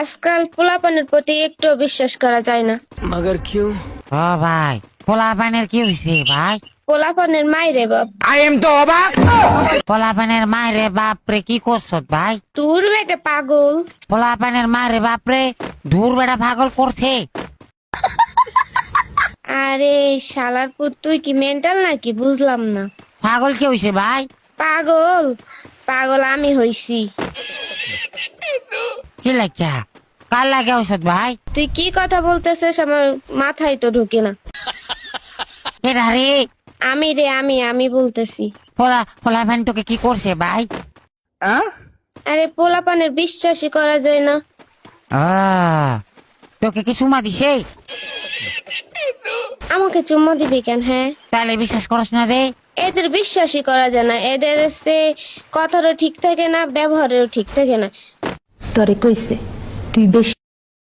আজকাল পোলাপানের প্রতি একটু বিশ্বাস করা যায় না। मगर क्यों? ও ভাই পোলাপানের কি হয়েছে ভাই? পোলাপানের মাইরে বাপ। आई एम तो अबाक। পোলাপানের মায়েরে বাপরে কি করছো ভাই? তোর বেটা পাগল। পোলাপানের মায়েরে বাপরে ধুর বেড়া পাগল করছে। আরে শালার পুত, তুই কি মেন্টাল নাকি? বুঝলাম না। পাগল কি হয়েছে ভাই? পাগল পাগল আমি হইছি। কি লাগিয়া কার লাগে ঔষধ ভাই? তুই কি কথা বলতেছিস? আমার মাথায় তো ঢুকে না। এটা রে আমি রে, আমি বলতেছি। পোলাপান তোকে কি করছে ভাই? আরে পোলাপানের বিশ্বাসই করা যায় না। তোকে কি সুমা দিছে? আমাকে চুম্মা দিবি কেন? হ্যাঁ, তাহলে বিশ্বাস করস না রে? এদের বিশ্বাসই করা যায় না। এদের সে কথারও ঠিক থাকে না, ব্যবহারেরও ঠিক থাকে না। তরে কইছে তুই বেশি